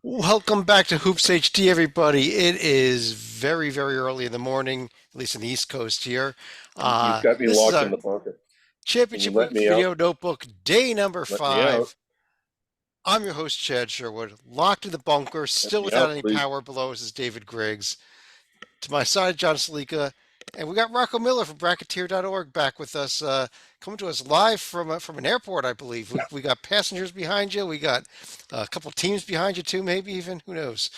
Welcome back to Hoops HD, everybody. It is very, very early in the morning, at least in the East Coast here. You've got me This is locked in our the bunker. Can you Championship let Week me out? video notebook, day number Let me out. 5. I'm your host, Chad Sherwood, locked in the bunker, Let still me without out, any please. power below us is David Griggs. To my side, John Salika. And we got Rocco Miller from Bracketeer.org back with us, coming to us live from an airport, I believe. We got passengers behind you. We got a couple teams behind you, too, maybe even. Who knows?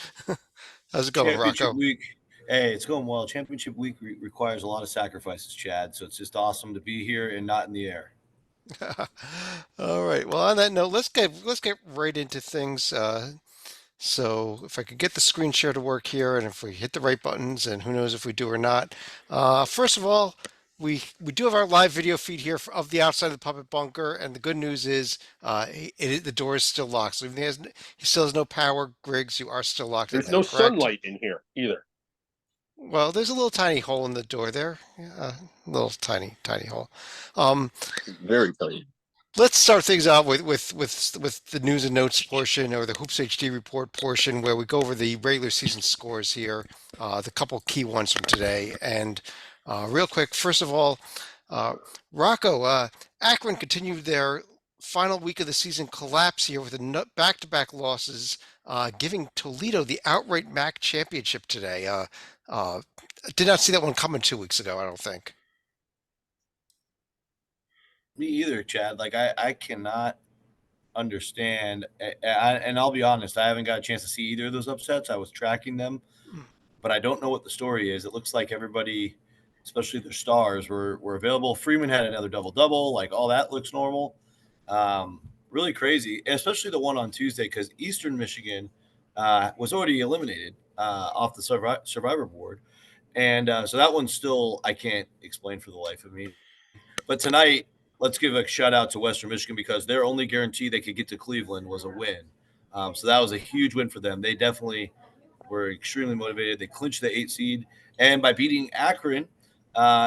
How's it going, Championship Rocco? week. Hey, it's going well. Championship week requires a lot of sacrifices, Chad. So it's just awesome to be here and not in the air. All right. Well, on that note, let's get right into things. So if I could get the screen share to work here, and if we hit the right buttons, and who knows if we do or not. First of all, we do have our live video feed here of the outside of the puppet bunker, and the good news is the door is still locked. So even though he still has no power, Griggs, you are still locked in There's there, no correct? sunlight in here either. Well, there's a little tiny hole in the door there, little tiny hole. Um, Very tiny. Let's start things out with the news and notes portion, or the Hoops HD report portion, where we go over the regular season scores here, the couple key ones from today. And real quick, first of all, uh, Rocco, Akron continued their final week of the season collapse here with back-to-back losses, giving Toledo the outright MAC championship today. Uh, did not see that one coming 2 weeks ago, I don't think. Me either, Chad. I cannot understand. And I'll be honest, I haven't got a chance to see either of those upsets. I was tracking them, but I don't know what the story is. It looks like everybody, especially their stars, were available. Freeman had another double double. Like all that looks normal. Really crazy, especially the one on Tuesday because Eastern Michigan was already eliminated off the Survivor board, and so that one still I can't explain for the life of me. But tonight, let's give a shout out to Western Michigan because their only guarantee they could get to Cleveland was a win. So that was a huge win for them. They definitely were extremely motivated. They clinched the 8 seed, and by beating Akron,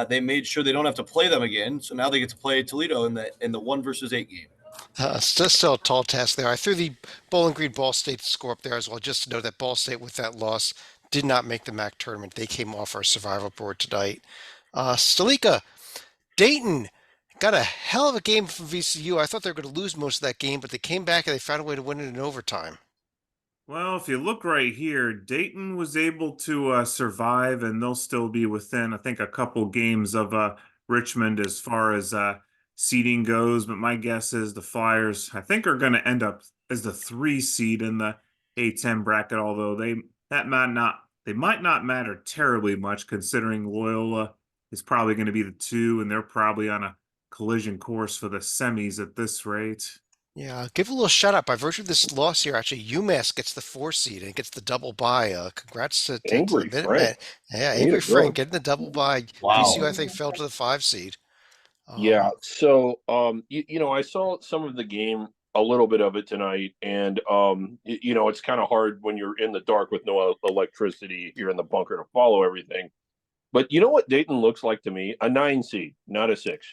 they made sure they don't have to play them again. So now they get to play Toledo in the 1 versus 8 game. Still a tall task there. I threw the Bowling Green Ball State score up there as well, just to know that Ball State, with that loss, did not make the MAC tournament. They came off our survival board tonight. Stalika, Dayton got a hell of a game from VCU. I thought they were going to lose most of that game, but they came back and they found a way to win it in overtime. Well, if you look right here, Dayton was able to survive, and they'll still be within, I think, a couple games of Richmond as far as seeding goes. But my guess is the Flyers, I think, are going to end up as the 3 seed in the A10 bracket. Although they might not matter terribly much, considering Loyola is probably going to be the 2, and they're probably on a collision course for the semis at this rate. Yeah, give a little shout out. By virtue of this loss here, actually, UMass gets the 4 seed and gets the double bye. Congrats to the Angry Minutemen. Frank. Yeah, Way to Angry go. Frank getting the double bye. VCU, Wow. I think, fell to the 5 seed. Yeah. Um, So, I saw some of the game, a little bit of it tonight, and it's kind of hard when you're in the dark with no electricity. You're in the bunker to follow everything. But you know what Dayton looks like to me? A 9 seed, not a 6.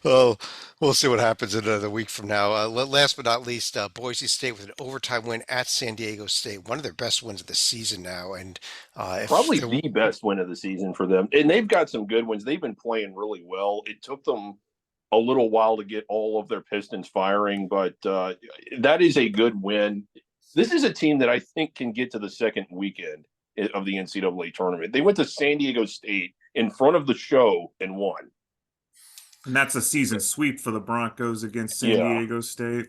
well, we'll see what happens in another week from now. Last but not least, Boise State with an overtime win at San Diego State, one of their best wins of the season now. And if Probably they're the best win of the season for them. And they've got some good ones. They've been playing really well. It took them a little while to get all of their Pistons firing, but that is a good win. This is a team that I think can get to the second weekend of the NCAA tournament. They went to San Diego State in front of the show and won. And that's a season sweep for the Broncos against San Yeah. Diego State.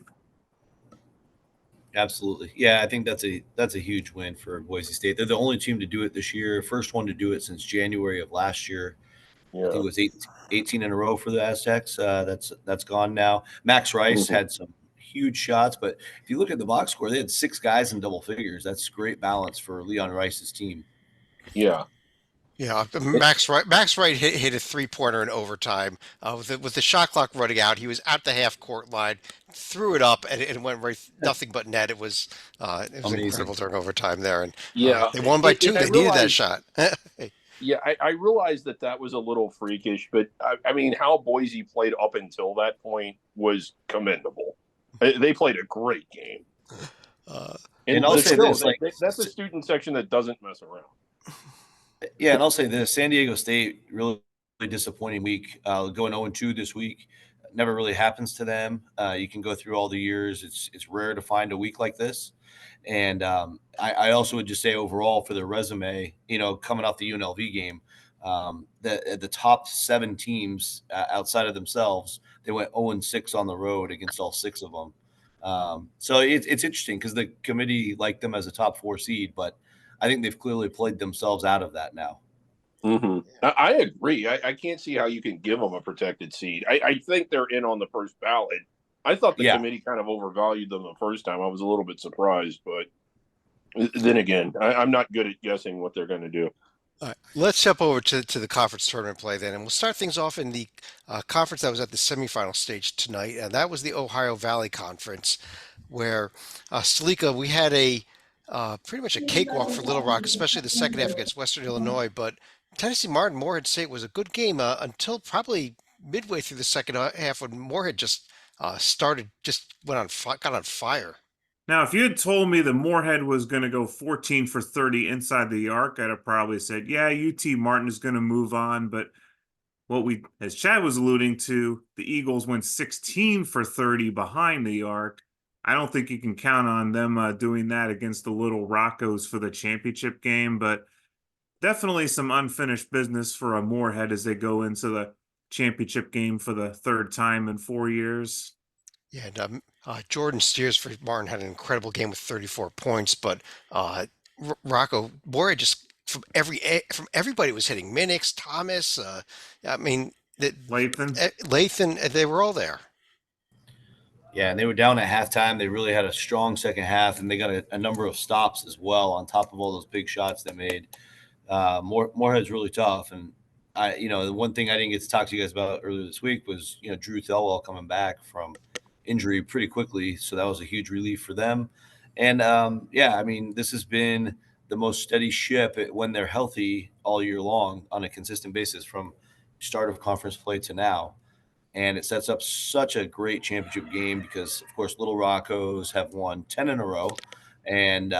Absolutely. Yeah, I think that's a huge win for Boise State. They're the only team to do it this year, first one to do it since January of last year. I think Yeah. it was 18 in a row for the Aztecs. That's gone now. Max Rice Mhm. had some huge shots, but if you look at the box score, they had 6 guys in double figures. That's great balance for Leon Rice's team. Yeah. Yeah, Max Wright hit a three-pointer in overtime. With the shot clock running out, he was at the half court line, threw it up, and it went right nothing but net. It was Amazing. incredible during overtime there, and Yeah. they won by two. And I They needed that realized, shot. yeah, I realized that was a little freakish, but I mean, how Boise played up until that point was commendable. They played a great game. Uh, And I'll but say still, this, like, that's a student section that doesn't mess around. yeah, and I'll say this: San Diego State really disappointing week. Going 0-2 this week never really happens to them. You can go through all the years; it's rare to find a week like this. And I also would just say overall for their resume, coming off the UNLV game, the top 7 teams outside of themselves, they went 0-6 on the road against all 6 of them. So it's interesting because the committee liked them as a top 4 seed, but I think they've clearly played themselves out of that now. Mm-hmm. I agree. I can't see how you can give them a protected seed. I think they're in on the first ballot. I thought the committee kind of overvalued them the first time. I was a little bit surprised, but then again, I'm not good at guessing what they're going to do. all right, let's jump over to the conference tournament play then, and we'll start things off in the conference that was at the semifinal stage tonight, and that was the Ohio Valley Conference, where Salika, we had a pretty much a cakewalk for Little Rock, especially the second half against Western Illinois. But Tennessee Martin Moorhead State was a good game until probably midway through the second half when Moorhead just got on fire. Now, if you had told me that Moorhead was going to go 14 for 30 inside the arc, I'd have probably said, yeah, UT Martin is going to move on. But as Chad was alluding to, the Eagles went 16 for 30 behind the arc. I don't think you can count on them doing that against the Little Rockos for the championship game, but definitely some unfinished business for a Moorhead as they go into the championship game for the 3rd time in 4 years. Yeah, and Jordan Steers for Martin had an incredible game with 34 points, but Rocco Moorhead just from everybody was hitting Minix, Thomas. I mean, Lathan, they were all there. Yeah, and they were down at halftime. They really had a strong second half, and they got a number of stops as well on top of all those big shots they made. Moorhead's really tough, and the one thing I didn't get to talk to you guys about earlier this week was Drew Thelwell coming back from injury pretty quickly, so that was a huge relief for them. And this has been the most steady ship when they're healthy all year long on a consistent basis from start of conference play to now. And it sets up such a great championship game because, of course, Little Rockos have won 10 in a row, and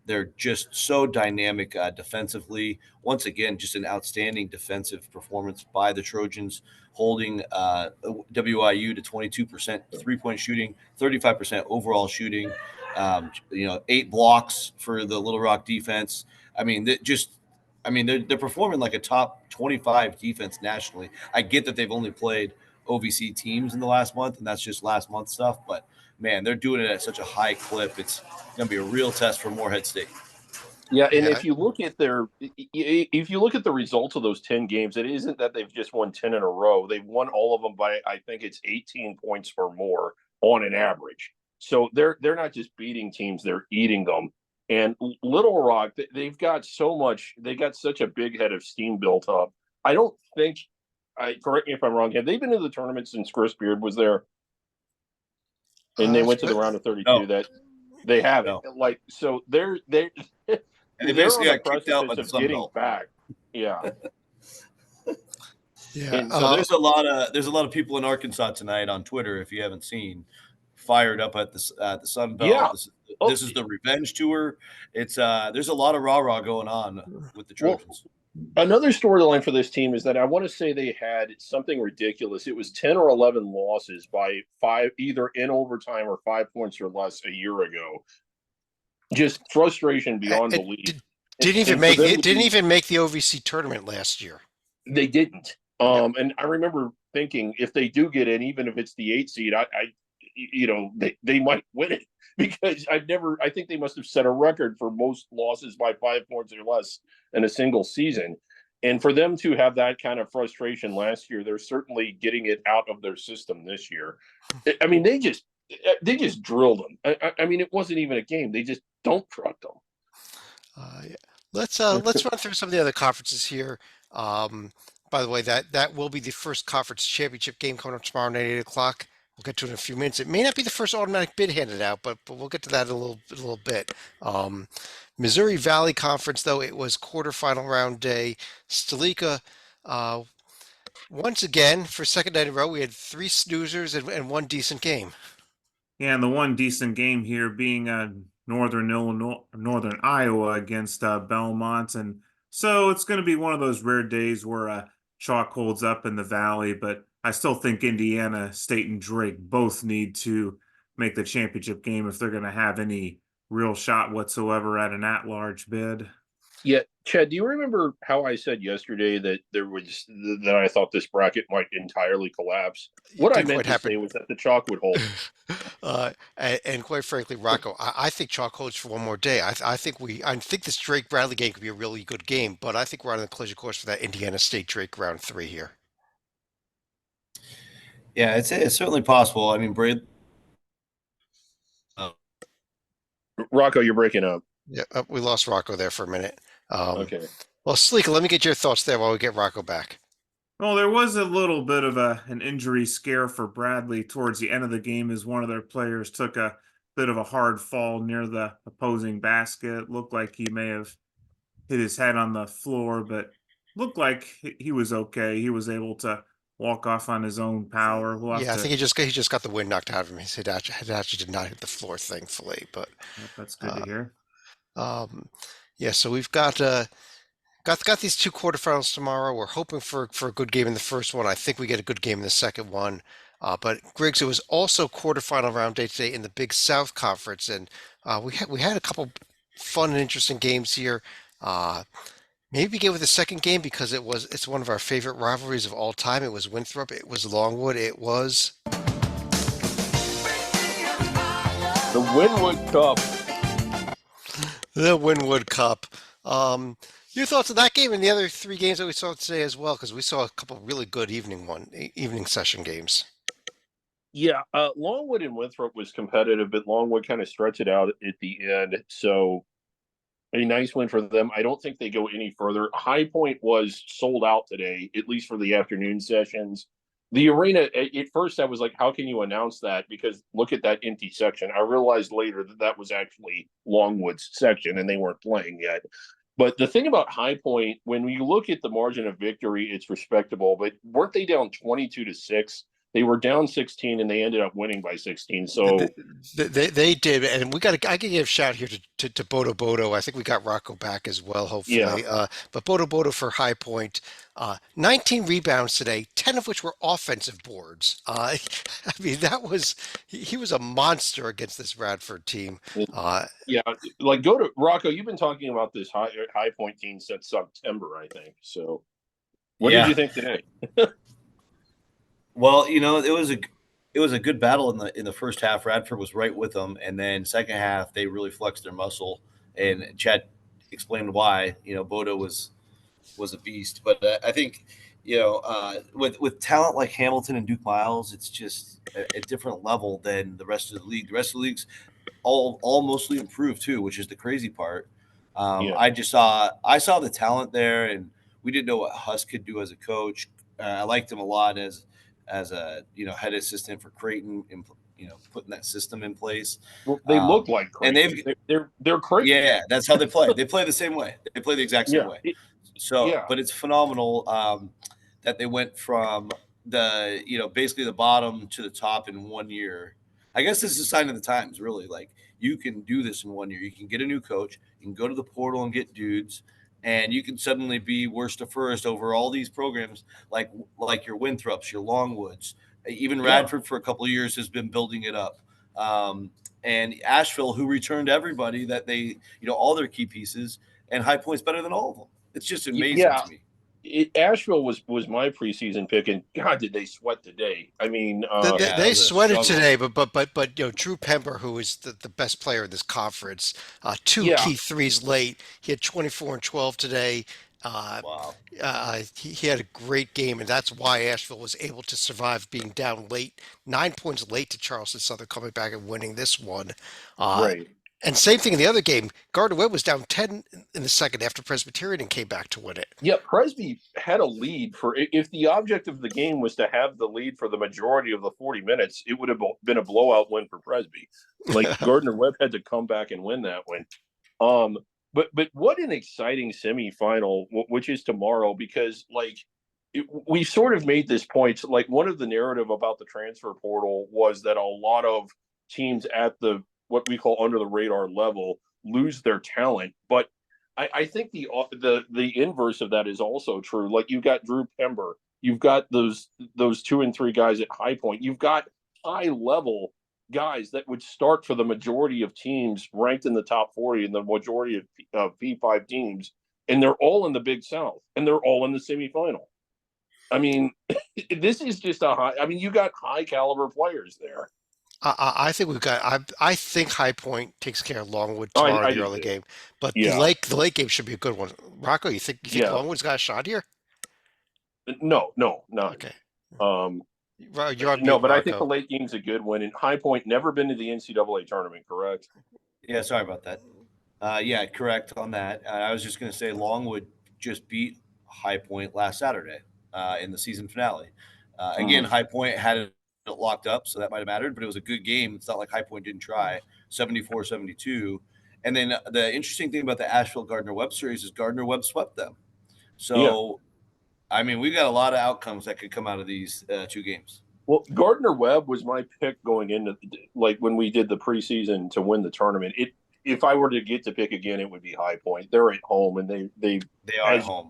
they're just so dynamic defensively. Once again, just an outstanding defensive performance by the Trojans, holding WIU to 22% three-point shooting, 35% overall shooting, 8 blocks for the Little Rock defense. They're performing like a top 25 defense nationally. I get that they've only played OVC teams in the last month, and that's just last month stuff, but man, they're doing it at such a high clip. It's going to be a real test for Moorhead State. Yeah, and if you look at the results of those 10 games, it isn't that they've just won 10 in a row. They've won all of them by, I think it's 18 points or more on an average. So they're not just beating teams, they're eating them. And Little Rock, they've got such a big head of steam built up. I don't think, correct me if I'm wrong, have they been to the tournament since Chris Beard was there? And they went to the round of 32. No. That they haven't. No. Like, so they're They basically got kicked out by the Sun getting Belt. back. Yeah. Yeah. And So there's a lot of people in Arkansas tonight on Twitter, if you haven't seen, fired up at the Sun Belt. Yeah. This is the revenge tour. It's there's a lot of rah-rah going on with the Trojans. Another storyline for this team is that I want to say they had something ridiculous. It was 10 or 11 losses by 5, either in overtime or 5 points or less a year ago. Just frustration beyond belief. Didn't even make the OVC tournament last year. They didn't. And I remember thinking if they do get in, even if it's the 8 seed, they might win it because I think they must have set a record for most losses by 5 points or less in a single season. And for them to have that kind of frustration last year, they're certainly getting it out of their system this year. I mean, they just drilled them. I mean, it wasn't even a game. They just don't truck them. Let's run through some of the other conferences here. By the way, that will be the first conference championship game coming up tomorrow night at 8 o'clock. We'll get to it in a few minutes. It may not be the first automatic bid handed out, but we'll get to that in a little bit. Missouri Valley Conference, though, it was quarterfinal round day. Stalika, once again, for second night in a row, we had 3 snoozers and 1 decent game. Yeah, and the one decent game here being Northern Illinois, Northern Iowa against Belmont, and so it's going to be one of those rare days where chalk holds up in the valley. But I still think Indiana State and Drake both need to make the championship game if they're going to have any real shot whatsoever at an at-large bid. Yeah, Chad, do you remember how I said yesterday that that I thought this bracket might entirely collapse? It What I didn't meant quite to happen. say was that the chalk would hold. And quite frankly, Rocco, I think chalk holds for one more day. I think this Drake Bradley game could be a really good game, but I think we're on the collision course for that Indiana State Drake round 3 here. Yeah, it's certainly possible. I mean, Braid. Rocco, you're breaking up. Yeah, we lost Rocco there for a minute. Okay. Well, Sleek, let me get your thoughts there while we get Rocco back. Well, there was a little bit of an injury scare for Bradley towards the end of the game as one of their players took a bit of a hard fall near the opposing basket. Looked like he may have hit his head on the floor, but looked like he was okay. He was able to walk off on his own power. We'll have Yeah, I think to. he just got the wind knocked out of him. His head actually did not hit the floor, thankfully. But Yep, that's good to uh, hear. yeah, so we've got these two quarterfinals tomorrow. We're hoping for a good game in the first one. I think we get a good game in the second one. But Griggs, it was also quarterfinal round day today in the Big South Conference, and we had a couple fun and interesting games here. Uh, Maybe begin with the second game because it's one of our favorite rivalries of all time. It was Winthrop. It was Longwood. It was The Winwood Cup. the Winwood Cup. Your thoughts on that game and the other 3 games that we saw today as well? Because we saw a couple really good evening session games. Yeah, Longwood and Winthrop was competitive, but Longwood kind of stretched it out at the end. So a nice win for them. I don't think they go any further. High Point was sold out today, at least for the afternoon sessions. The arena, at first, I was like, how can you announce that? Because look at that empty section. I realized later that that was actually Longwood's section and they weren't playing yet. But the thing about High Point, when you look at the margin of victory, it's respectable. But weren't they down 22-6? They were down 16 and they ended up winning by 16. So They did, and I can give a shout here to Bodo Bodo. I think we got Rocco back as well, hopefully. yeah, But Bodo Bodo for High Point, 19 rebounds today, 10 of which were offensive boards. I mean, he was a monster against this Radford team. yeah. Like go to Rocco. You've been talking about this High Point team since September, I think. So what did Yeah. you think today? Well, it was a good battle in the first half. Radford was right with them, and then second half they really flexed their muscle. And Chad explained why. Bodo was a beast, but I think with talent like Hamilton and Duke Miles, it's just a different level than the rest of the league. The rest of the league's all mostly improved too, which is the crazy part. Yeah, I saw the talent there, and we didn't know what Huss could do as a coach. I liked him a lot as a head assistant for Creighton, and putting that system in place. well, they look like And crazy. They're crazy. yeah, that's how they play. They play the same way. They play the exact same Yeah, way. So, yeah. but it's phenomenal that they went from basically the bottom to the top in 1 year. I guess this is a sign of the times, really. Like, you can do this in 1 year. You can get a new coach. You can go to the portal and get dudes, and you can suddenly be worst to first over all these programs, like your Winthrops, your Longwoods, even Yeah. Radford for a couple of years has been building it up. And Asheville, who returned everybody that they, all their key pieces, and High Point's better than all of them. It's just amazing Yeah. to me. Asheville was my preseason pick, and God, did they sweat today? I mean, Yeah, They it was a sweated struggle. today, but Drew Pember, who is the best player in this conference, two Yeah. key threes late. He had 24 and 12 today. Wow. He had a great game, and that's why Asheville was able to survive being down late, 9 points late to Charleston Southern, coming back and winning this one. right. And same thing in the other game. Gardner Webb was down 10 in the second after Presbyterian and came back to win it. Yeah, Presby had a lead for if the object of the game was to have the lead for the majority of the 40 minutes, it would have been a blowout win for Presby. Like Gardner Webb had to come back and win that one. But what an exciting semifinal, which is tomorrow, because we sort of made this point. Like one of the narrative about the transfer portal was that a lot of teams at the what we call under the radar level lose their talent. But I think the inverse of that is also true. Like you've got Drew Pember, you've got those 2 and 3 guys at High Point, you've got high level guys that would start for the majority of teams ranked in the top 40 and the majority of P5 teams, and they're all in the Big South and they're all in the semifinal. I mean, this is just you got high caliber players there. I think we've got. I think High Point takes care of Longwood I tomorrow in do the early too. game, but Yeah. the late game should be a good one. Rocco, you think Yeah. Longwood's got a shot here? No, none. Okay, you're on No, mute, but I think Rocco. the late game's a good one. And High Point never been to the NCAA tournament, correct? Yeah, sorry about that. Yeah, correct on that. I was just going to say Longwood just beat High Point last Saturday in the season finale. Again, High Point had it locked up, so that might have mattered, but it was a good game. It's not like High Point didn't try. 74-72. And then the interesting thing about the Asheville Gardner-Webb series is Gardner-Webb swept them. So, I mean, we've got a lot of outcomes that could come out of these 2 games. Well, Gardner-Webb was my pick going into like when we did the preseason to win the tournament. If I were to get to pick again, it would be High Point. They're at home and they are at home.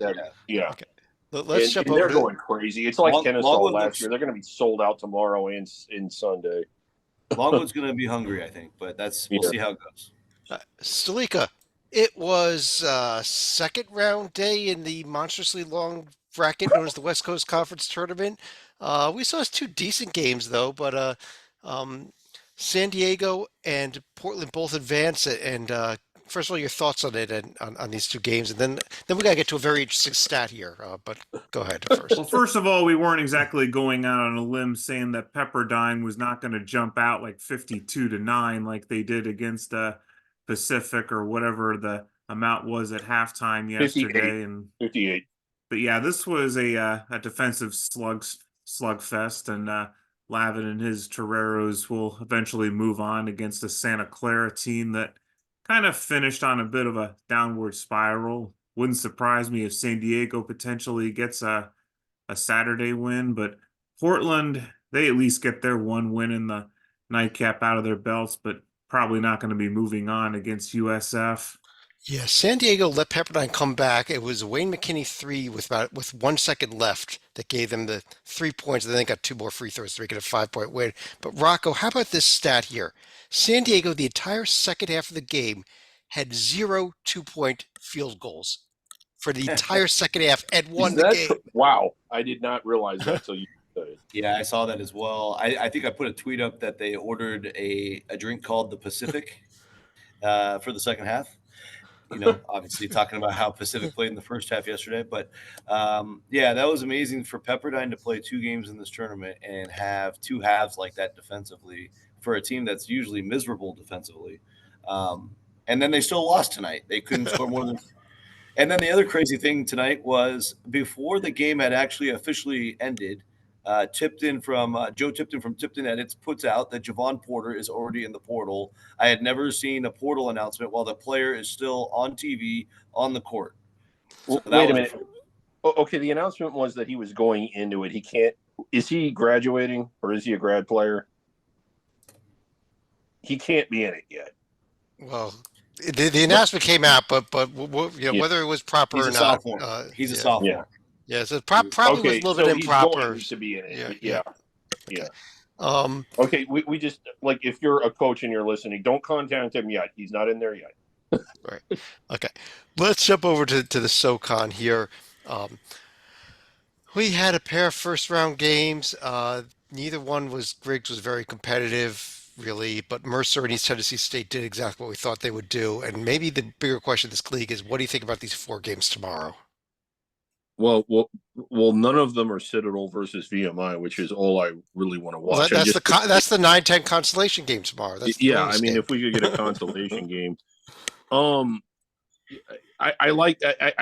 Yeah. Okay. Let's jump over. They're going crazy. It's like Kennesaw Longwood last year. They're going to be sold out tomorrow and Sunday. Longwood's going to be hungry, I think, but we'll see how it goes. Stalika, it was second round day in the monstrously long bracket known as the West Coast Conference Tournament. We saw 2 decent games though, but San Diego and Portland both advanced. And first of all, your thoughts on it and on these 2 games, and then we gotta get to a very interesting stat here. But go ahead first. Well, first of all, we weren't exactly going out on a limb saying that Pepperdine was not going to jump out like 52-9 like they did against Pacific or whatever the amount was at halftime yesterday. 58. And 58. But yeah, this was a defensive slugfest, and Lavin and his Toreros will eventually move on against a Santa Clara team that kind of finished on a bit of a downward spiral. Wouldn't surprise me if San Diego potentially gets a Saturday win, but Portland, they at least get their 1 win in the nightcap out of their belts, but probably not going to be moving on against USF. Yeah, San Diego let Pepperdine come back. It was a Wayne McKinney 3 with 1 second left that gave them the 3 points, and then they got 2 more free throws to make it a 5-point win. But Rocco, how about this stat here? San Diego, the entire second half of the game, had 0 2-point field goals for the entire second half and won the game. Wow, I did not realize that until you said it. Yeah, I saw that as well. I think I put a tweet up that they ordered a drink called the Pacific for the second half. Obviously talking about how Pacific played in the first half yesterday. But, yeah, that was amazing for Pepperdine to play 2 games in this tournament and have 2 halves like that defensively for a team that's usually miserable defensively. And then they still lost tonight. They couldn't score more than – and then the other crazy thing tonight was before the game had actually officially ended, Joe Tipton from Tipton Edits puts out that Javon Porter is already in the portal. I had never seen a portal announcement while the player is still on TV on the court. Well, wait a minute. Okay, the announcement was that he was going into it. He can't. Is he graduating or is he a grad player? He can't be in it yet. Well, the announcement came out, but whether it was proper He's or a not, sophomore. He's a sophomore. Yeah, so probably was a little bit improper. He's going to be in it. Yeah. Yeah. Okay, we just like if you're a coach and you're listening, don't contact him yet. He's not in there yet. Right. Okay. Let's jump over to the SoCon here. We had a pair of first round games. Neither one Griggs was very competitive, really, but Mercer and East Tennessee State did exactly what we thought they would do. And maybe the bigger question of this league is, what do you think about these 4 games tomorrow? Well, none of them are Citadel versus VMI, which is all I really want to watch. Well, that's the 9-10 consolation game tomorrow. That's I mean, if we could get a consolation game, I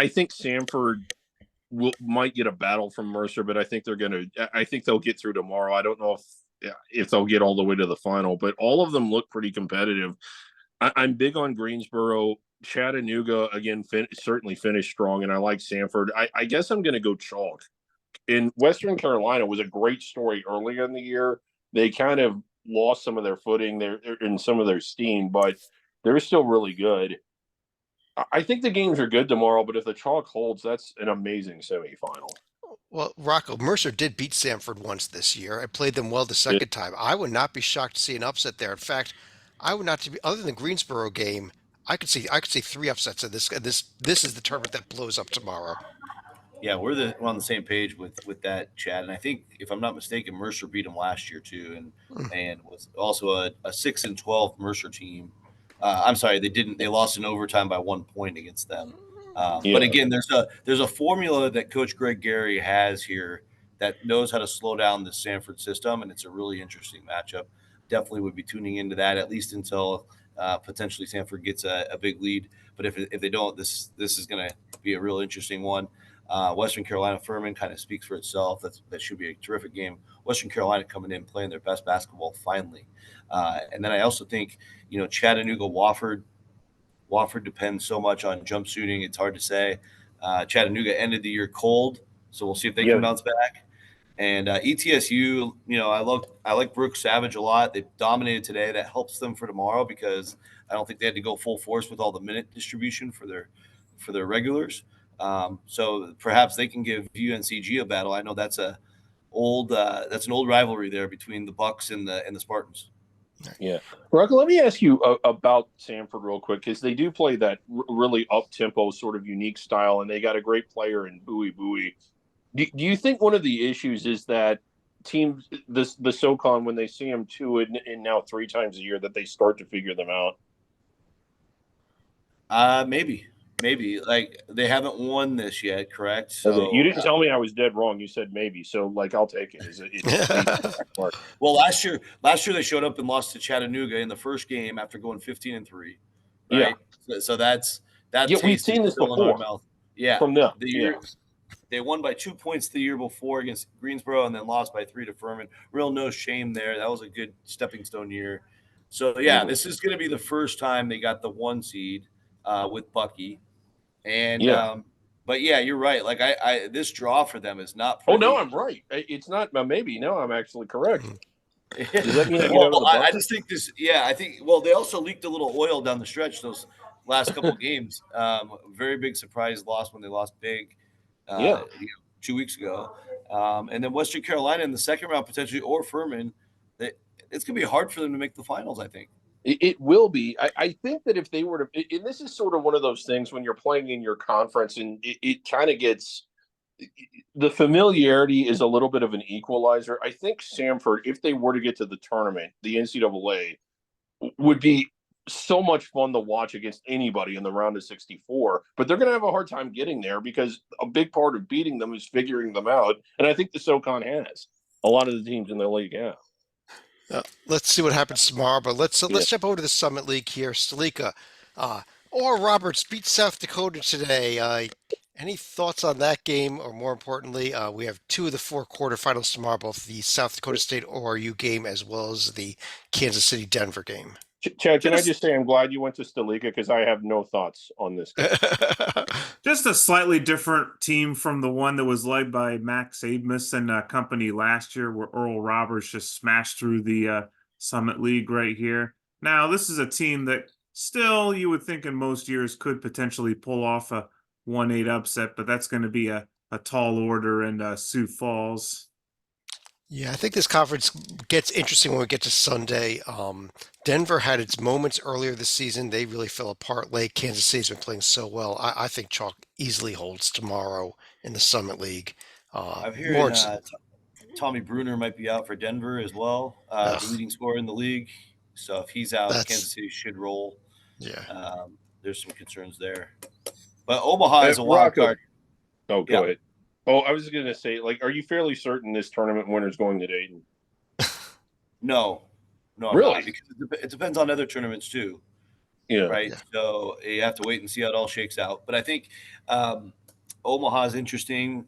think Samford might get a battle from Mercer, but I think they'll get through tomorrow. I don't know if they'll get all the way to the final, but all of them look pretty competitive. I'm big on Greensboro. Chattanooga again certainly finished strong, and I like Samford. I guess I'm going to go chalk. In Western Carolina was a great story early in the year. They kind of lost some of their footing, they're in some of their steam, but they're still really good. I think the games are good tomorrow, but if the chalk holds, that's an amazing semifinal. Well, Rocco, Mercer did beat Samford once this year. I played them well the second time. I would not be shocked to see an upset there. In fact, I would not to be other than the Greensboro game. I could see three upsets in this. This is the tournament that blows up tomorrow. Yeah, we're on the same page with that, Chad. And I think, if I'm not mistaken, Mercer beat them last year too, and was also a 6-12 Mercer team. I'm sorry, they didn't. They lost in overtime by 1 point against them. But again, there's a formula that Coach Greg Gary has here that knows how to slow down the Sanford system, and it's a really interesting matchup. Definitely would be tuning into that, at least until potentially Sanford gets a big lead. But if they don't, this is going to be a real interesting one. Western Carolina Furman kind of speaks for itself. That should be a terrific game. Western Carolina coming in playing their best basketball finally, and then I also think Chattanooga Wofford. Wofford depends so much on jump shooting; it's hard to say. Chattanooga ended the year cold, so we'll see if they can bounce back. And ETSU, I like Brooks Savage a lot. They dominated today. That helps them for tomorrow because I don't think they had to go full force with all the minute distribution for their regulars. So perhaps they can give UNCG a battle. I know that's an old rivalry there between the Bucks and the Spartans. Yeah, Rocco, let me ask you about Samford real quick because they do play that really up tempo sort of unique style, and they got a great player in Bowie. Do you think one of the issues is that teams, the SoCon, when they see them two and now three times a year, that they start to figure them out? Maybe. Like, they haven't won this yet, correct? So you didn't tell me I was dead wrong. You said maybe. So I'll take it. Well, last year they showed up and lost to Chattanooga in the first game after going 15-3. Right? Yeah. So that we've seen this still before. in our mouth. Yeah. From them. They won by 2 points the year before against Greensboro and then lost by 3 to Furman. Real no shame there. That was a good stepping stone year. So this is going to be the first time they got the 1 seed with Bucky. And but yeah, you're right. Like I this draw for them is not pretty. Oh no, I'm right. It's not maybe. No, I'm actually correct. Does that mean I just think this? Yeah, I think. Well, they also leaked a little oil down the stretch those last couple games. Very big surprise loss when they lost big. 2 weeks ago, and then Western Carolina in the second round potentially, or Furman. It's gonna be hard for them to make the finals. I think. It will be. I think that if they were to, and this is sort of one of those things when you're playing in your conference, and it kind of gets, the familiarity is a little bit of an equalizer. I think Samford, if they were to get to the tournament, the NCAA would be so much fun to watch against anybody in the round of 64, but they're going to have a hard time getting there because a big part of beating them is figuring them out. And I think the SoCon has a lot of the teams in the league. Yeah. Let's see what happens tomorrow, but let's jump over to the Summit League here. Stalika, Oral Roberts beat South Dakota today. Any thoughts on that game, or more importantly, we have 2 of the 4 quarterfinals tomorrow, both the South Dakota State ORU game as well as the Kansas City Denver game. Chad, can I just say I'm glad you went to Stalika because I have no thoughts on this game. Just a slightly different team from the one that was led by Max Abmas and company last year, where Oral Roberts just smashed through the Summit League right here. Now, this is a team that still, you would think in most years, could potentially pull off a 1-8 upset, but that's going to be a tall order in Sioux Falls. Yeah, I think this conference gets interesting when we get to Sunday. Denver had its moments earlier this season. They really fell apart late. Kansas City's been playing so well. I think chalk easily holds tomorrow in the Summit League. I've heard Tommy Bruner might be out for Denver as well, the leading scorer in the league. So if he's out, Kansas City should roll. Yeah. There's some concerns there. But Omaha is a wild card. Oh, go ahead. Oh, I was going to say, are you fairly certain this tournament winner's going to Dayton? No, really? Because it depends on other tournaments too. Yeah. Right. Yeah. So you have to wait and see how it all shakes out. But I think Omaha is interesting,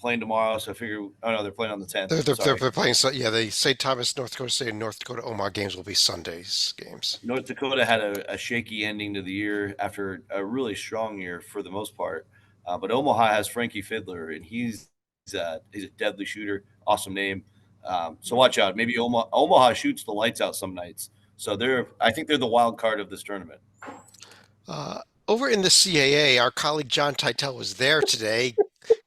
playing tomorrow. So I figure, they're playing on the 10th. They're playing. The St. Thomas, North Dakota State, and North Dakota Omaha games will be Sunday's games. North Dakota had a shaky ending to the year after a really strong year for the most part. But Omaha has Frankie Fiddler, and he's a deadly shooter. Awesome name. So watch out. Maybe Omaha shoots the lights out some nights. So I think they're the wild card of this tournament. Over in the CAA, our colleague John Titel was there today.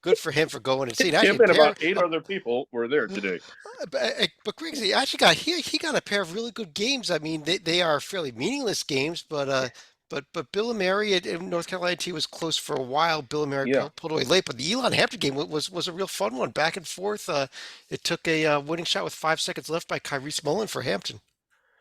Good for him for going and seeing. Him Actually, and about 8 other people were there today. but Griggs, he actually got a pair of really good games. I mean, they are fairly meaningless games, but Bill and Mary at North Carolina T was close for a while. Bill and Mary Yeah. pulled away late, but the Elon Hampton game was a real fun one, back and forth. It took a winning shot with 5 seconds left by Kyrie Smolin for Hampton.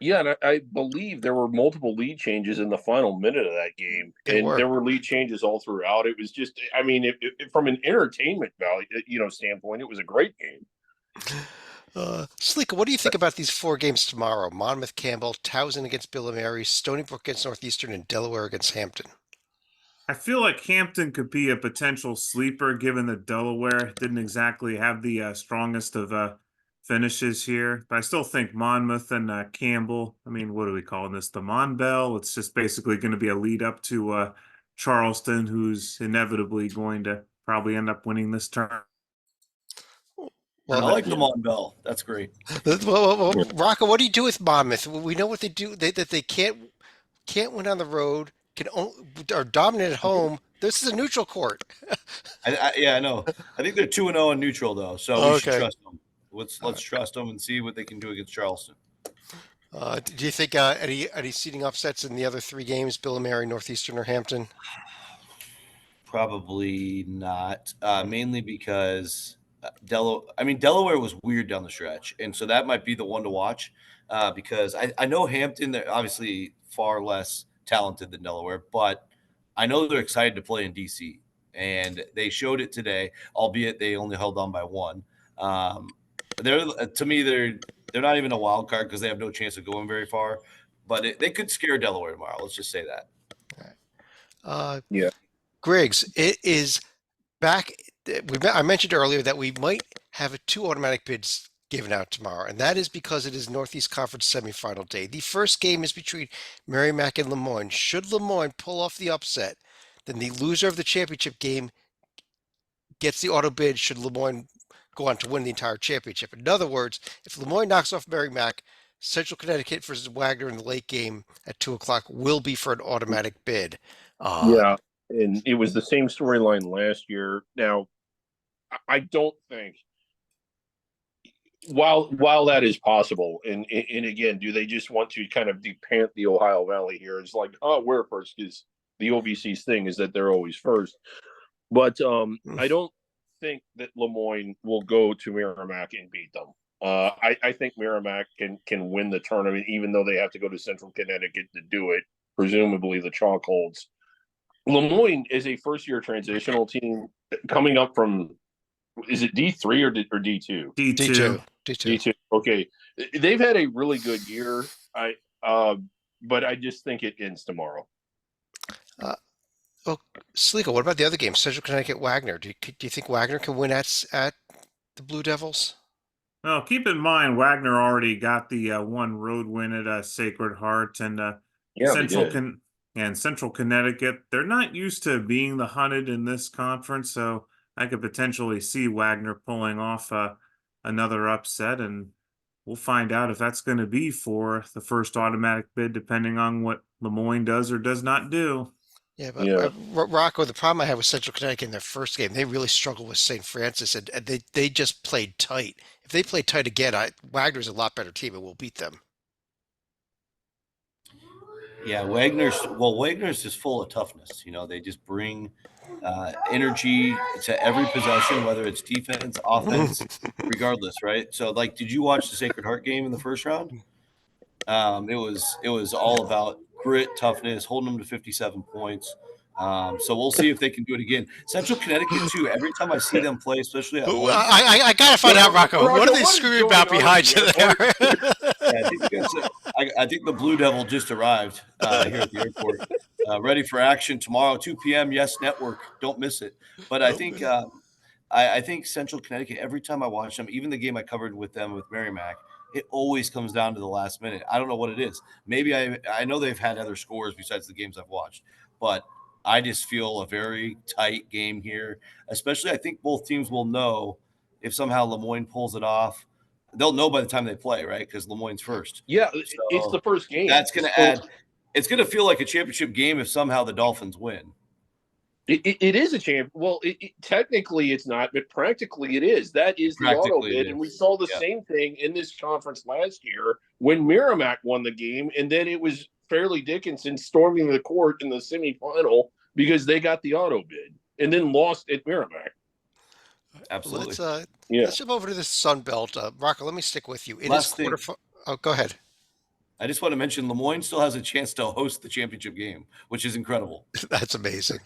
Yeah, and I believe there were multiple lead changes in the final minute of that game, there were lead changes all throughout. It was just, I mean, from an entertainment value, standpoint, it was a great game. Sleeka, what do you think about these 4 games tomorrow? Monmouth Campbell, Towson against Bill and Mary, Stony Brook against Northeastern, and Delaware against Hampton. I feel like Hampton could be a potential sleeper given that Delaware didn't exactly have the strongest of finishes here. But I still think Monmouth and Campbell, I mean, what are we calling this? The Monbell? It's just basically going to be a lead up to Charleston, who's inevitably going to probably end up winning this tournament. Well, I like the Monbell. That's great. Well, Rocco, what do you do with Monmouth? We know what they do. That they can't win on the road. Are dominant at home. This is a neutral court. Yeah, I know. I think they're 2-0 in neutral though, so we should trust them. Let's trust them and see what they can do against Charleston. Do you think any seeding upsets in the other 3 games? Bill and Mary, Northeastern, or Hampton? Probably not. Mainly because Delaware was weird down the stretch, and so that might be the one to watch. Because I know Hampton, they're obviously far less talented than Delaware, but I know they're excited to play in DC, and they showed it today, albeit they only held on by 1. They're not even a wild card because they have no chance of going very far, but they could scare Delaware tomorrow. Let's just say that. Yeah. Griggs, it is back. I mentioned earlier that we might have 2 automatic bids given out tomorrow, and that is because it is Northeast Conference semifinal day. The first game is between Merrimack and Lemoyne. Should Lemoyne pull off the upset, then the loser of the championship game gets the auto bid should Lemoyne go on to win the entire championship. In other words, if Lemoyne knocks off Merrimack, Central Connecticut versus Wagner in the late game at 2:00 will be for an automatic bid. Yeah, and it was the same storyline last year. Now, I don't think while that is possible, and again, do they just want to kind of decant the Ohio Valley here? It's like, oh, we're first, because the OVC's thing is that they're always first. But I don't think that Lemoyne will go to Merrimack and beat them. I think Merrimack can win the tournament, even though they have to go to Central Connecticut to do it. Presumably the chalk holds. Lemoyne is a first-year transitional team coming up from, is it D3 or D2? D2. Okay, they've had a really good year. But I just think it ends tomorrow. Well, Sleeka, what about the other game? Central Connecticut Wagner. Do you think Wagner can win at the Blue Devils? Well, keep in mind Wagner already got the 1 road win at Sacred Heart, and Central Connecticut. They're not used to being the hunted in this conference, so I could potentially see Wagner pulling off another upset, and we'll find out if that's going to be for the first automatic bid, depending on what Lemoyne does or does not do. Yeah, but Rocco, the problem I had with Central Connecticut in their first game, they really struggled with St. Francis, and they just played tight. If they play tight again, Wagner's a lot better team, and we'll beat them. Yeah, Wagner's just full of toughness. They just bring energy to every possession, whether it's defense, offense, regardless, right? So, did you watch the Sacred Heart game in the first round? It was all about grit, toughness, holding them to 57 points. So we'll see if they can do it again. Central Connecticut too. Every time I see them play, especially at home, I gotta find out, Rocco. What are they screaming about behind you there? I think the Blue Devil just arrived here at the airport, ready for action tomorrow, 2 p.m. Yes Network. Don't miss it. But I think I think Central Connecticut. Every time I watch them, even the game I covered with them with Merrimack, it always comes down to the last minute. I don't know what it is. Maybe I know they've had other scores besides the games I've watched, but I just feel a very tight game here. Especially, I think both teams will know if somehow Lemoyne pulls it off. they'll know by the time they play, right? Because Lemoyne's first. Yeah, So it's the first game. that's going to add. It's going to feel like a championship game if somehow the Dolphins win. It is a champ. Well, technically it's not, but practically it is. That is the auto Practically it bid, is. and we saw the Yeah. same thing in this conference last year when Merrimack won the game, and then it was Fairleigh Dickinson storming the court in the semifinal because they got the auto bid and then lost at Merrimack. Absolutely. Let's jump over to the Sun Belt. Rocco, let me stick with you. It Last is thing. Oh, go ahead. I just want to mention Lemoyne still has a chance to host the championship game, which is incredible. That's amazing.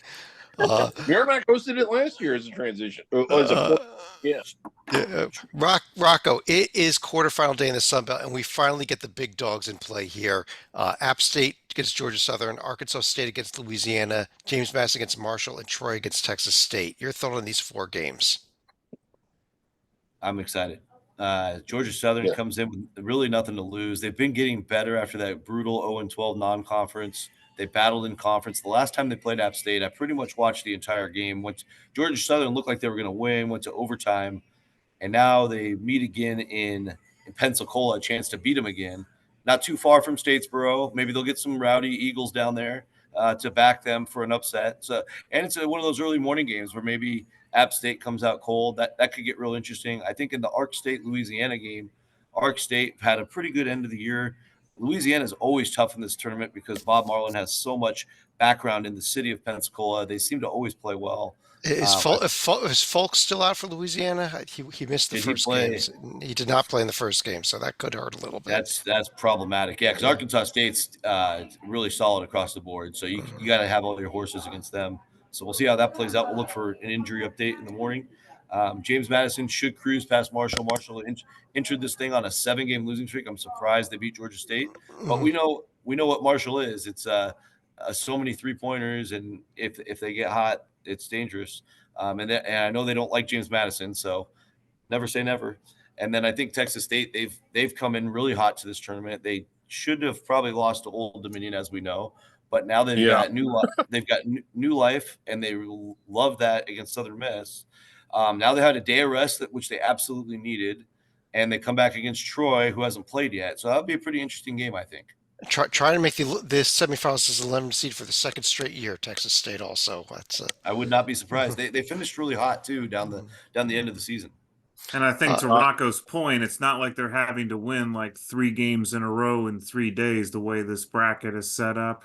Merrimack hosted it last year as a transition. Rocco, it is quarterfinal day in the Sun Belt, and we finally get the big dogs in play here. App State against Georgia Southern, Arkansas State against Louisiana, James Madison against Marshall, and Troy against Texas State. Your thought on these 4 games? I'm excited. Georgia Southern comes in with really nothing to lose. They've been getting better after that brutal 0-12 non-conference. They battled in conference. The last time they played App State, I pretty much watched the entire game. Georgia Southern looked like they were going to win, went to overtime, and now they meet again in Pensacola, a chance to beat them again. Not too far from Statesboro. Maybe they'll get some rowdy Eagles down there to back them for an upset. So, and it's one of those early morning games where maybe App State comes out cold. That could get real interesting. I think in the Ark State Louisiana game, Ark State had a pretty good end of the year. Louisiana is always tough in this tournament because Bob Marlin has so much background in the city of Pensacola. They seem to always play well. Is Fulk still out for Louisiana? He missed the first games. He did not play in the first game, so that could hurt a little bit. That's problematic. Yeah, because Arkansas State's really solid across the board. So you got to have all your horses against them. So we'll see how that plays out. We'll look for an injury update in the morning. James Madison should cruise past Marshall. Marshall entered this thing on a 7-game losing streak. I'm surprised they beat Georgia State, but we know what Marshall is. It's so many 3-pointers, and if they get hot, it's dangerous. And I know they don't like James Madison, so never say never. And then I think Texas State, they've come in really hot to this tournament. They should have probably lost to Old Dominion, as we know, but now they've got new life, and they love that against Southern Miss. Now they had a day of rest, which they absolutely needed, and they come back against Troy, who hasn't played yet. So that'll be a pretty interesting game, I think. Trying to make this semifinals as 11 seed for the 2nd straight year. Texas State also. I would not be surprised. They finished really hot too down the end of the season. And I think to Rocco's point, it's not like they're having to win like 3 games in a row in 3 days the way this bracket is set up.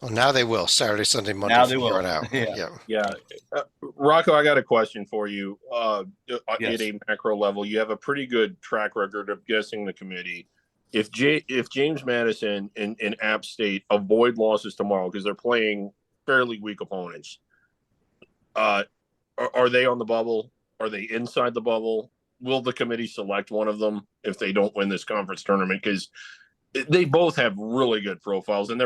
Well, now they will. Saturday, Sunday, Monday. Now they will. Here on out. Yeah. Rocco, I got a question for you. At a macro level, you have a pretty good track record of guessing the committee. If James Madison and App State avoid losses tomorrow because they're playing fairly weak opponents, are they on the bubble? Are they inside the bubble? Will the committee select one of them if they don't win this conference tournament? Because they both have really good profiles, and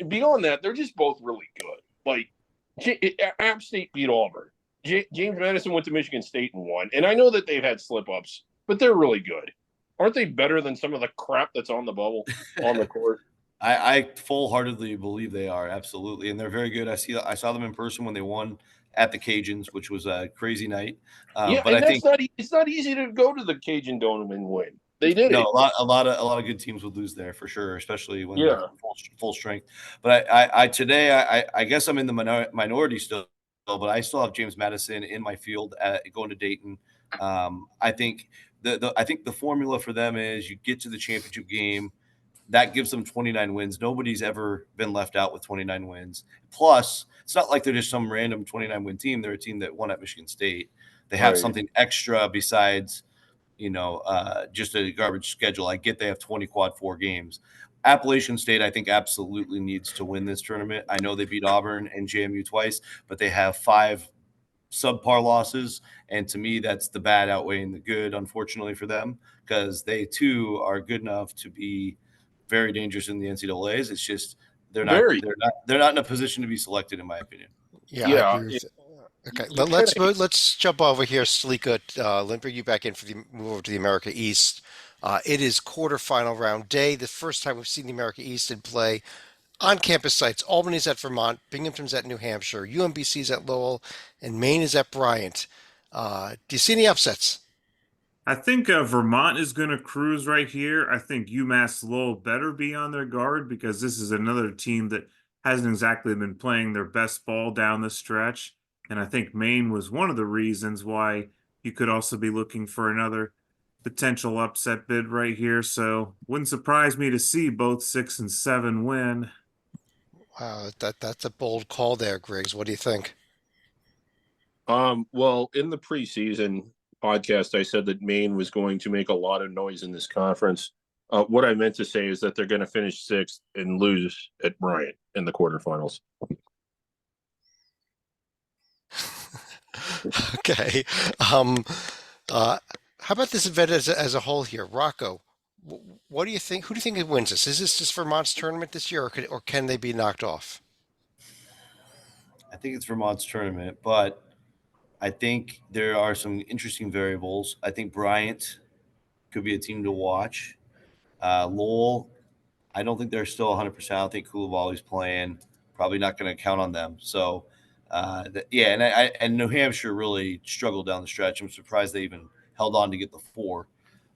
beyond that, they're just both really good. Like App State beat Auburn. James Madison went to Michigan State and won. And I know that they've had slip-ups, but they're really good. Aren't they better than some of the crap that's on the bubble on the court? I full-heartedly believe they are, absolutely, and they're very good. I saw them in person when they won at the Cajuns, which was a crazy night. But I think it's not easy to go to the Cajun Dome and win. They did. No, a lot of good teams would lose there for sure, especially when they're full strength. But I guess I'm in the minority still, but I still have James Madison in my field going to Dayton. I think the formula for them is you get to the championship game. That gives them 29 wins. Nobody's ever been left out with 29 wins. Plus, it's not like they're just some random 29-win team. They're a team that won at Michigan State. They have something extra besides, just a garbage schedule. I get they have 20 quad 4 games. Appalachian State, I think, absolutely needs to win this tournament. I know they beat Auburn and JMU twice, but they have 5 subpar losses. And to me, that's the bad outweighing the good, unfortunately for them, because they too are good enough to be very dangerous in the NCAAs. It's just they're not in a position to be selected, in my opinion. Yeah. Okay, let's jump over here, Salika. Let me bring you back in for the move over to the America East. It is quarterfinal round day. The first time we've seen the America East in play on campus sites. Albany's at Vermont, Binghamton's at New Hampshire, UMBC's at Lowell, and Maine is at Bryant. Do you see any upsets? I think Vermont is going to cruise right here. I think UMass Lowell better be on their guard because this is another team that hasn't exactly been playing their best ball down the stretch. And I think Maine was one of the reasons why you could also be looking for another potential upset bid right here. So wouldn't surprise me to see both 6 and 7 win. Wow, that's a bold call there, Griggs. What do you think? Well, in the preseason podcast, I said that Maine was going to make a lot of noise in this conference. What I meant to say is that they're going to finish sixth and lose at Bryant in the quarterfinals. Okay. How about this event as a whole here, Rocco? What do you think? Who do you think wins this? Is this just Vermont's tournament this year, or can they be knocked off? I think it's Vermont's tournament, but I think there are some interesting variables. I think Bryant could be a team to watch. Lowell, I don't think they're still 100%. I don't think Koulibaly's playing. Probably not going to count on them. So, yeah, and New Hampshire really struggled down the stretch. I'm surprised they even held on to get the 4.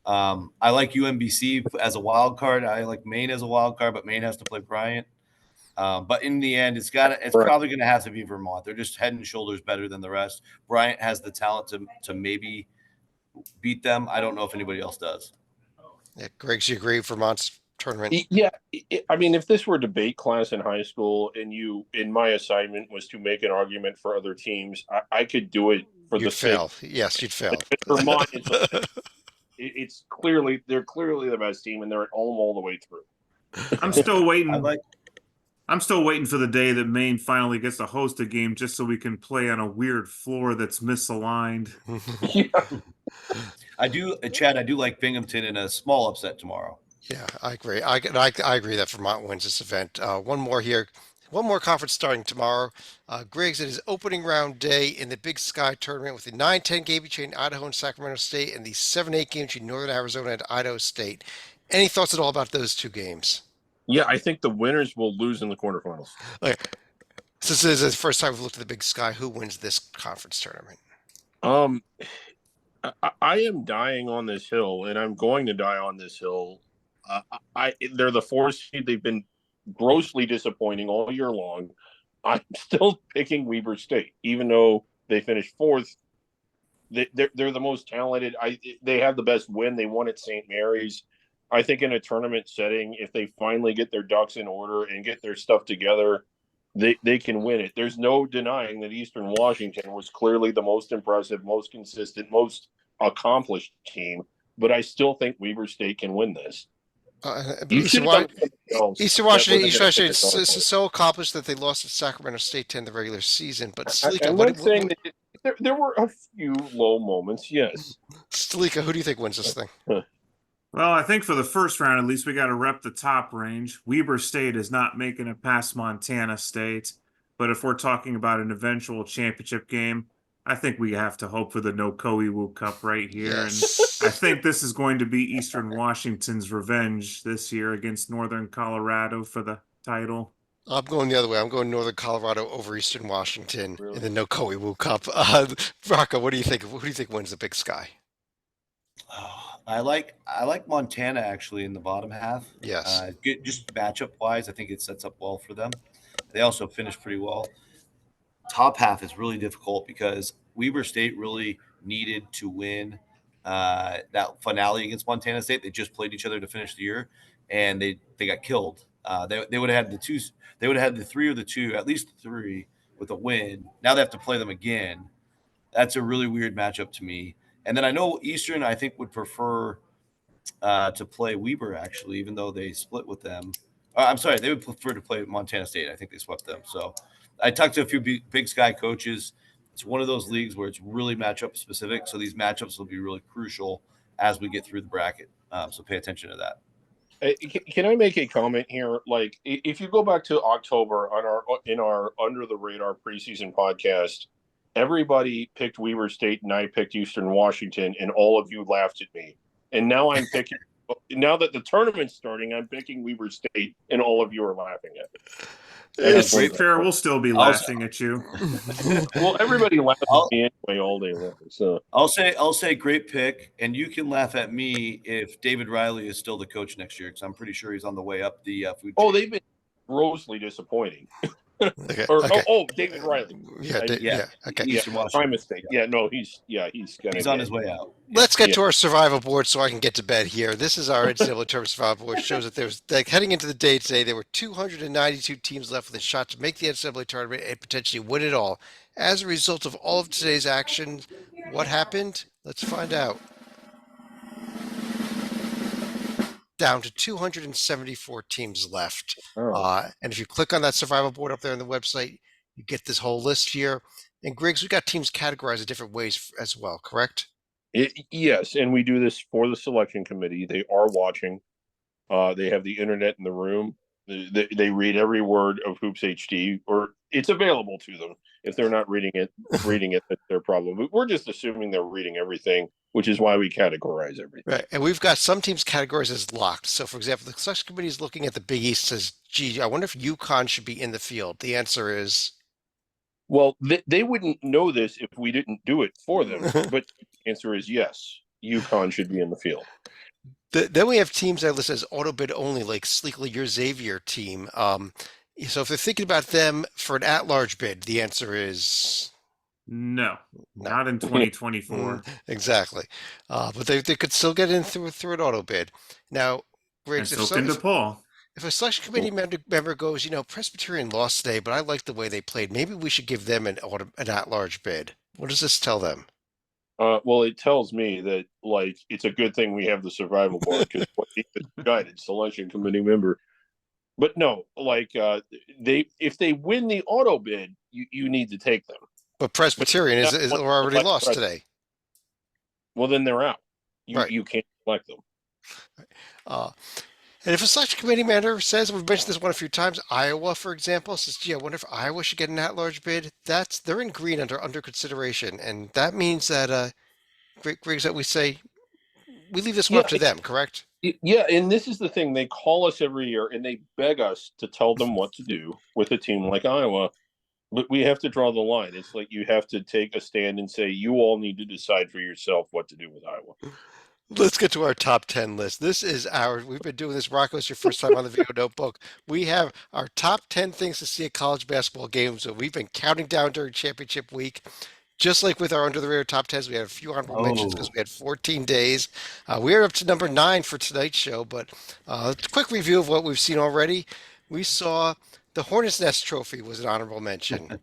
I like UMBC as a wild card. I like Maine as a wild card, but Maine has to play Bryant. But in the end, it's probably going to have to be Vermont. They're just head and shoulders better than the rest. Bryant has the talent to maybe beat them. I don't know if anybody else does. Yeah, Griggs, you agree Vermont's tournament? Yeah, I mean, if this were debate class in high school, and my assignment was to make an argument for other teams, I could do it for You'd the sake. fail. Yes, you'd fail. Vermont is it's clearly they're clearly the best team, and they're at home all the way through. I'm still waiting. I like I'm still waiting for the day that Maine finally gets to host a game just so we can play on a weird floor that's misaligned. Yeah. I do, Chad. I do like Binghamton in a small upset tomorrow. Yeah, I agree. I agree that Vermont wins this event. One more here. One more conference starting tomorrow. Griggs, it is opening round day in the Big Sky tournament with the 9-10 game between Idaho and Sacramento State and the 7-8 game between Northern Arizona and Idaho State. Any thoughts at all about those two games? Yeah, I think the winners will lose in the quarterfinals. Okay. Since this is the first time we've looked at the Big Sky, who wins this conference tournament? I am dying on this hill, and I'm going to die on this hill. They're the 4 seed. They've been grossly disappointing all year long. I'm still picking Weber State, even though they finished 4th. They're the most talented. They have the best win. They won at St. Mary's. I think in a tournament setting, if they finally get their ducks in order and get their stuff together, they can win it. There's no denying that Eastern Washington was clearly the most impressive, most consistent, most accomplished team. But I still think Weber State can win this. Eastern Washington is so accomplished that they lost to Sacramento State in the regular season. But Salika, there were a few low moments, yes. Salika, who do you think wins this thing? Well, I think for the first round, at least we got to rep the top range. Weber State is not making it past Montana State. But if we're talking about an eventual championship game, I think we have to hope for the Nokoiwu Cup right here. Yes. And I think this is going to be Eastern Washington's revenge this year against Northern Colorado for the title. I'm going the other way. I'm going Northern Colorado over Eastern Washington in the Nokoiwu Cup. Rocco, what do you think? Who do you think wins the Big Sky? I like Montana actually in the bottom half. Yes. Just matchup wise, I think it sets up well for them. They also finished pretty well. Top half is really difficult because Weber State really needed to win that finale against Montana State. They just played each other to finish the year, and they got killed. They would have had the 2. They would have had the 3 or the 2, at least the 3 with a win. Now they have to play them again. That's a really weird matchup to me. And then I know Eastern, I think, would prefer to play Weber, actually, even though they split with them. I'm sorry, they would prefer to play Montana State. I think they swept them. So I talked to a few Big Sky coaches. It's one of those leagues where it's really matchup specific. So these matchups will be really crucial as we get through the bracket. So pay attention to that. Can I make a comment here? Like, if you go back to October in our Under the Radar preseason podcast, everybody picked Weber State and I picked Eastern Washington, and all of you laughed at me. And now I'm picking. Now that the tournament's starting, I'm picking Weber State, and all of you are laughing at me. The great state fair will still be I'll- laughing at you. Well, everybody laughs at I'll- me anyway all day long. So I'll say great pick, and you can laugh at me if David Riley is still the coach next year, because I'm pretty sure he's on the way up the food chain. they've been grossly disappointing. Okay. Or okay. David Riley. Yeah. Okay. Eastern My Washington. mistake. Yeah, no, he's gonna. He's on his way out. Let's get Yeah. to our survival board so I can get to bed here. This is our NCAA tournament survival board. It shows that there's like heading into the day today, there were 292 teams left with a shot to make the NCAA tournament and potentially win it all. As a result of all of today's action, what happened? Let's find out. Down to 274 teams left. Oh. And if you click on that survival board up there on the website, you get this whole list here. And Griggs, we got teams categorized in different ways as well, correct? Yes, and we do this for the selection committee. They are watching. They have the internet in the room. They read every word of Hoops HD, or it's available to them. If they're not reading it, that's their problem. But we're just assuming they're reading everything, which is why we categorize everything. Right. And we've got some teams categorized as locked. So, for example, the selection committee is looking at the Big East, says, gee, I wonder if UConn should be in the field. The answer is Well, they wouldn't know this if we didn't do it for them. But the answer is yes. UConn should be in the field. Then we have teams that list as auto bid only, like Sleekly, your Xavier team. So if they're thinking about them for an at-large bid, the answer is No, No. not in 2024. exactly. But they could still get in through an auto bid. Now, And Griggs, so can DePaul. if a selection committee member goes, Presbyterian lost today, but I like the way they played. Maybe we should give them an at-large bid. What does this tell them? Well, it tells me that it's a good thing we have the survival board because guided selection committee member. But no, if they win the auto bid, you need to take them. But Presbyterian is already lost today. Well, then they're out. Right. You can't select them. And if a selection committee member says, we've mentioned this one a few times, Iowa, for example, says, gee, I wonder if Iowa should get an at-large bid. They're in green under consideration. And that means that, Griggs, that we say, we leave this one up to them, correct? Yeah, and this is the thing. They call us every year and they beg us to tell them what to do with a team like Iowa. But we have to draw the line. It's like you have to take a stand and say, you all need to decide for yourself what to do with Iowa. Let's get to our top 10 list. We've been doing this, Rocco, it's your first time on the video notebook. We have our top 10 things to see at college basketball games. So we've been counting down during championship week. Just like with our under the radar top 10s, we had a few honorable mentions because we had 14 days. We are up to number 9 for tonight's show, but a quick review of what we've seen already. We saw the Hornets Nest Trophy was an honorable mention.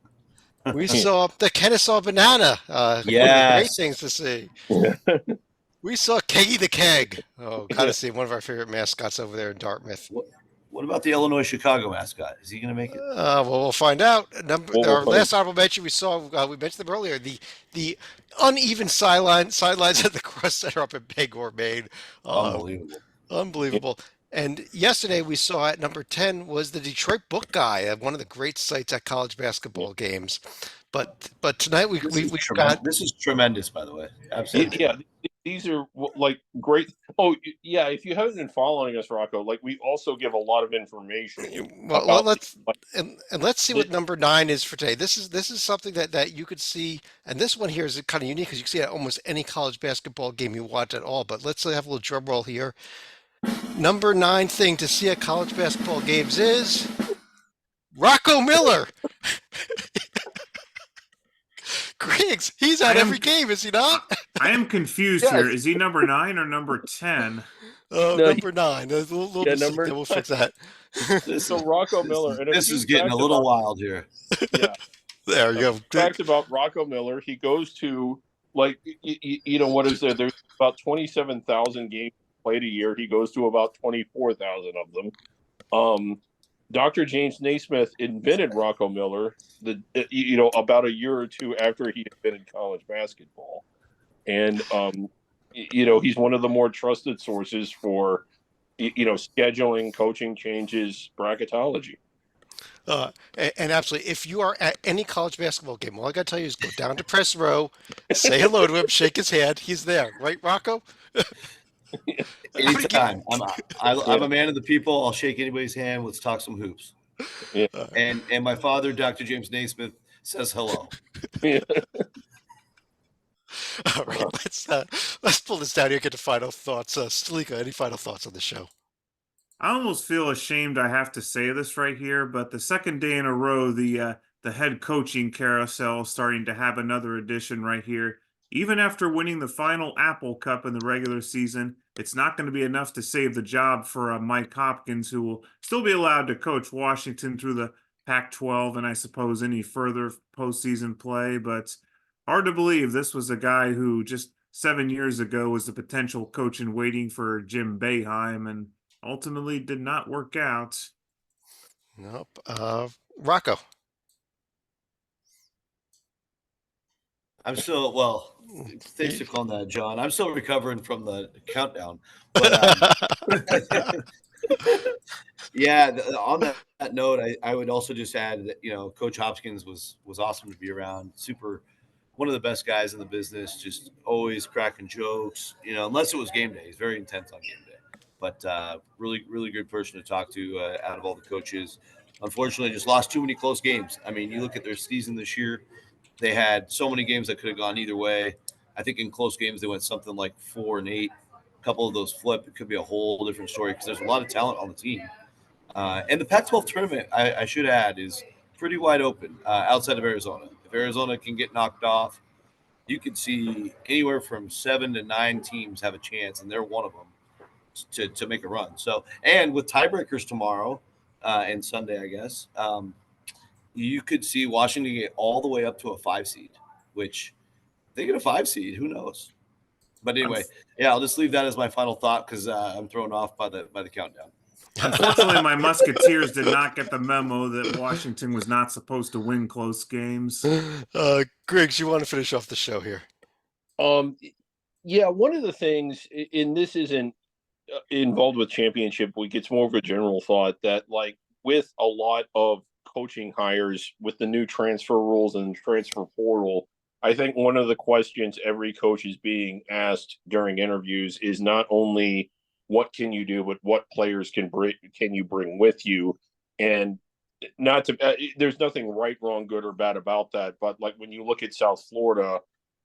We saw the Kennesaw Banana. Yes. Great things to see. We saw Keggy the Keg. Oh, gotta see one of our favorite mascots over there in Dartmouth. What about the Illinois Chicago mascot? Is he going to make it? Well, we'll find out. Our find last honorable mention we saw, we mentioned them earlier, the uneven sidelines at the Cross Center up in Bangor, Maine. Unbelievable. And yesterday we saw at number 10 was the Detroit Book Guy, one of the great sites at college basketball games. But tonight we've got. This is tremendous, by the way. Absolutely. Yeah, these are great. Oh, yeah. If you haven't been following us, Rocco, we also give a lot of information. Well, let's see what number 9 is for today. This is something that you could see, and this one here is kind of unique because you can see it at almost any college basketball game you watch at all. But let's have a little drum roll here. Number 9 thing to see at college basketball games is Rocco Miller. Griggs, he's at every game, is he not? I am confused Yes. here. Is he number 9 or number 10? Oh, No, number 9. There's a little Yeah, bit number we'll fix that. So Rocco Miller. And This is getting a little wild here. Yeah. There you go. Facts about Rocco Miller. He goes to what is there? There's about 27,000 games played a year. He goes to about 24,000 of them. Dr. James Naismith invented Rocco Miller, about a year or two after he invented college basketball, and he's one of the more trusted sources for scheduling, coaching changes, bracketology. And absolutely, if you are at any college basketball game, all I got to tell you is go down to press row, say hello to him, shake his hand. He's there, right, Rocco? Anytime. I'm a man of the people. I'll shake anybody's hand. Let's talk some hoops. Yeah. And my father, Dr. James Naismith, says hello. All right, let's pull this down here. Get to final thoughts. Stalika, any final thoughts on the show? I almost feel ashamed I have to say this right here, but the second day in a row, the head coaching carousel is starting to have another edition right here. Even after winning the final Apple Cup in the regular season, it's not going to be enough to save the job for Mike Hopkins, who will still be allowed to coach Washington through the Pac-12 and I suppose any further postseason play. But hard to believe this was a guy who just 7 years ago was the potential coach in waiting for Jim Boeheim, and ultimately did not work out. Nope. Rocco. I'm still, well, thanks for calling that, John. I'm still recovering from the countdown. But yeah, on that note, I would also just add that, Coach Hopkins was awesome to be around. Super, one of the best guys in the business, just always cracking jokes, unless it was game day. He's very intense on game day. But really, really good person to talk to out of all the coaches. Unfortunately, just lost too many close games. I mean, you look at their season this year, they had so many games that could have gone either way. I think in close games, they went something like 4-8. A couple of those flip. It could be a whole different story because there's a lot of talent on the team. And the Pac-12 tournament, I should add, is pretty wide open outside of Arizona. If Arizona can get knocked off, you could see anywhere from 7 to 9 teams have a chance, and they're one of them to make a run. So, and with tiebreakers tomorrow and Sunday, I guess, you could see Washington get all the way up to a 5 seed, which if they get a 5 seed, who knows? But anyway, yeah, I'll just leave that as my final thought because I'm thrown off by the countdown. Unfortunately, my Musketeers did not get the memo that Washington was not supposed to win close games. Griggs, you want to finish off the show here? Yeah, one of the things, and this isn't involved with championship week, it's more of a general thought that, like, with a lot of coaching hires with the new transfer rules and transfer portal, I think one of the questions every coach is being asked during interviews is not only what can you do, but what players can you bring with you. And not to there's nothing right, wrong, good or bad about that, but like when you look at South Florida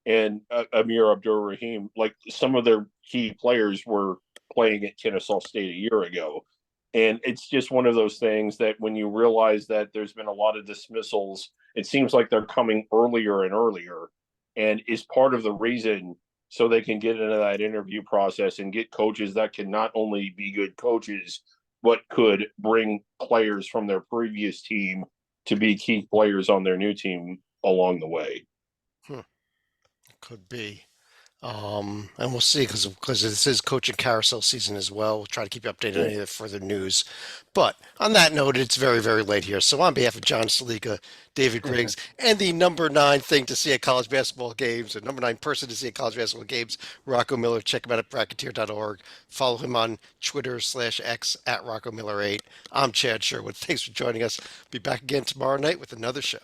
and Amir Abdur-Rahim, like some of their key players were playing at Kennesaw State a year ago. And it's just one of those things that when you realize that there's been a lot of dismissals, it seems like they're coming earlier and earlier, and is part of the reason so they can get into that interview process and get coaches that can not only be good coaches, but could bring players from their previous team to be key players on their new team along the way. Could be. And we'll see because this is coaching carousel season as well. We'll try to keep you updated on any of the further news. But on that note, it's very, very late here. So on behalf of John Stalika, David Griggs, and the number 9 thing to see at college basketball games, or number 9 person to see at college basketball games, Rocco Miller, check him out at bracketeer.org. Follow him on Twitter/X at RoccoMiller8. I'm Chad Sherwood. Thanks for joining us. Be back again tomorrow night with another show.